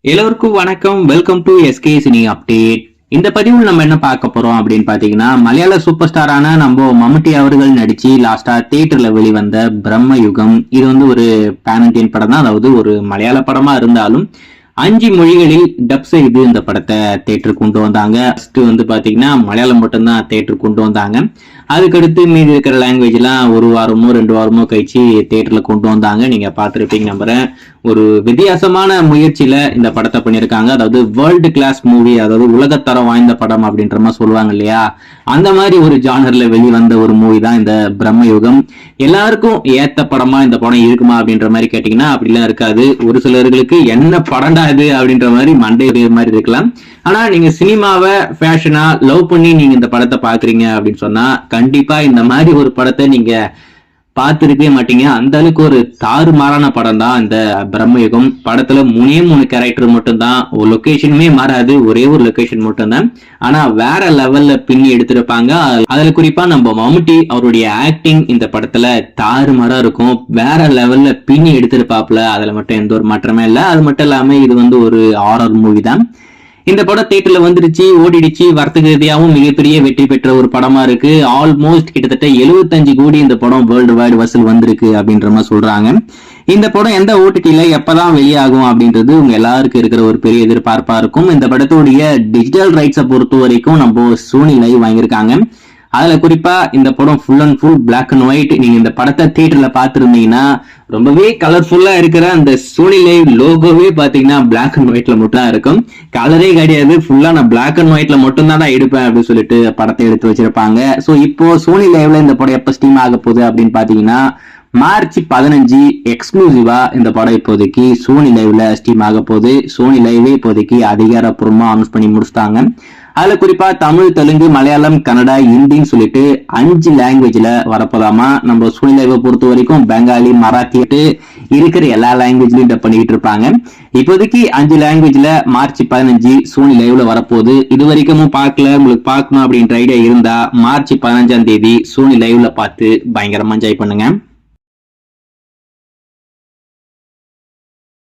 எல்லோருக்கும் வணக்கம். Welcome to SK cine update. இந்த பதிவில் நம்ம என்ன பார்க்க போறோம் அப்படின்னு பாத்தீங்கன்னா, மலையாள சூப்பர் ஸ்டாரான நம்ம மம்முட்டி அவர்கள் நடிச்சு லாஸ்டா தியேட்டர்ல வெளிவந்த பிரம்ம யுகம். இது வந்து ஒரு பேன் இண்டியன் படம் தான், அதாவது ஒரு மலையாள படமா இருந்தாலும் 5 மொழிகளில் டப் செய்து இந்த படத்தை தியேட்டருக்கு கொண்டு வந்தாங்க. ஃபர்ஸ்ட் வந்து பாத்தீங்கன்னா மலையாளம் மட்டும்தான் தியேட்டருக்கு கொண்டு வந்தாங்க. அதுக்கடுத்து மீதி இருக்கிற லாங்குவேஜ் எல்லாம் 1 வாரமோ 2 வாரமோ கழிச்சு தியேட்டர்ல கொண்டு வந்தாங்க. நீங்க பார்த்திருப்பீங்க நம்புறேன். ஒரு வித்தியாசமான முயற்சியில இந்த படத்தை பண்ணியிருக்காங்க. அதாவது வேர்ல்டு கிளாஸ் மூவி, அதாவது உலகத்தரம் வாய்ந்த படம் அப்படின்ற மாதிரி சொல்லுவாங்க இல்லையா, அந்த மாதிரி ஒரு ஜானர்ல வெளிவந்த ஒரு மூவி தான் இந்த பிரம்மயுகம். எல்லாருக்கும் ஏத்த படமா இந்த படம் இருக்குமா அப்படின்ற மாதிரி கேட்டீங்கன்னா அப்படிலாம் இருக்காது. ஒரு சிலர்களுக்கு என்ன படம்டா இது அப்படின்ற மாதிரி மண்டை மாதிரி இருக்கலாம். ஆனா நீங்க சினிமாவை ஃபேஷனா லவ் பண்ணி நீங்க இந்த படத்தை பாக்குறீங்க அப்படின்னு சொன்னா கண்டிப்பா இந்த மாதிரி ஒரு படத்தை நீங்க பார்த்திருக்கவே மாட்டீங்க. அந்த அளவுக்கு ஒரு தாறுமாறான படம் தான் இந்த பிரம்மயுகம். படத்துல 3 கேரக்டர் மட்டும்தான், ஒரு லொகேஷனுமே மாறாது, ஒரே ஒரு லொகேஷன் மட்டும்தான். ஆனா வேற லெவல்ல பின்னி எடுத்திருப்பாங்க. அதுல குறிப்பா நம்ம மம்முட்டி அவருடைய ஆக்டிங் இந்த படத்துல தாறுமாறா இருக்கும். வேற லெவல்ல பின்னி எடுத்திருப்பாப்ல. அதுல மட்டும் எந்த ஒரு மாற்றமே இல்லை. அது மட்டும் இல்லாம இது வந்து ஒரு ஹாரர் மூவி தான். இந்த படம் தியேட்டர்ல வந்துருச்சு, ஓடிடுச்சு. வர்த்தக ரீதியாகவும் மிகப்பெரிய வெற்றி பெற்ற ஒரு படமா இருக்கு. ஆல்மோஸ்ட் கிட்டத்தட்ட 75 கோடி இந்த படம் வேர்ல்டு வைடு வசூல் வந்திருக்கு அப்படின்ற மாதிரி சொல்றாங்க. இந்த படம் எந்த ஓடிடில எப்பதான் வெளியாகும் அப்படின்றது உங்க எல்லாருக்கும் இருக்கிற ஒரு பெரிய எதிர்பார்ப்பா இருக்கும். இந்த படத்துடைய டிஜிட்டல் ரைட்ஸை பொறுத்த வரைக்கும் நம்ம சோனி லைவ் வாங்கியிருக்காங்க. அதுல குறிப்பா இந்த படம் full and full black and white. நீங்க இந்த படத்தை தியேட்டர்ல பாத்துருந்தீங்கன்னா ரொம்பவே கலர்ஃபுல்லா இருக்கிற அந்த சோனி லைவ் லோகோவே பாத்தீங்கன்னா பிளாக் அண்ட் ஒயிட்ல மட்டும் தான் இருக்கும். கலரே கிடையாது, ஃபுல்லா நான் பிளாக் அண்ட் ஒயிட்ல மட்டும் தான் எடுப்பேன் அப்படின்னு சொல்லிட்டு படத்தை எடுத்து வச்சிருப்பாங்க. சோ இப்போ சோனி லைவ்ல இந்த படம் எப்ப ஸ்ட்ரீம் ஆக போகுது அப்படின்னு பாத்தீங்கன்னா மார்ச் 15 எக்ஸ்க்ளூசிவா இந்த படம் இப்போதைக்கு சோனி லைவ்ல ஸ்ட்ரீம் ஆக போகுது. சோனி லைவே இப்போதைக்கு அதிகாரப்பூர்வமா அனௌன்ஸ் பண்ணி முடிச்சிட்டாங்க. அதுல குறிப்பா தமிழ், தெலுங்கு, மலையாளம், கன்னடா, ஹிந்தின்னு சொல்லிட்டு 5 லாங்குவேஜ்ல வரப்போதாமா. நம்ம சோனி லைவை பொறுத்த வரைக்கும் பெங்காலி, மராத்தி இருக்கிற எல்லா லாங்குவேஜ்லயும் டப் பண்ணிட்டு இருப்பாங்க. இப்போதைக்கு 5 லாங்குவேஜ்ல மார்ச் 15 சோனி லைவ்ல வரப்போகுது. இது வரைக்கும் பார்க்கல, உங்களுக்கு பார்க்கணும் அப்படின்ற ஐடியா இருந்தா மார்ச் 15ஆம் தேதி சோனி லைவ்ல பார்த்து பயங்கரமா என்ஜாய் பண்ணுங்க.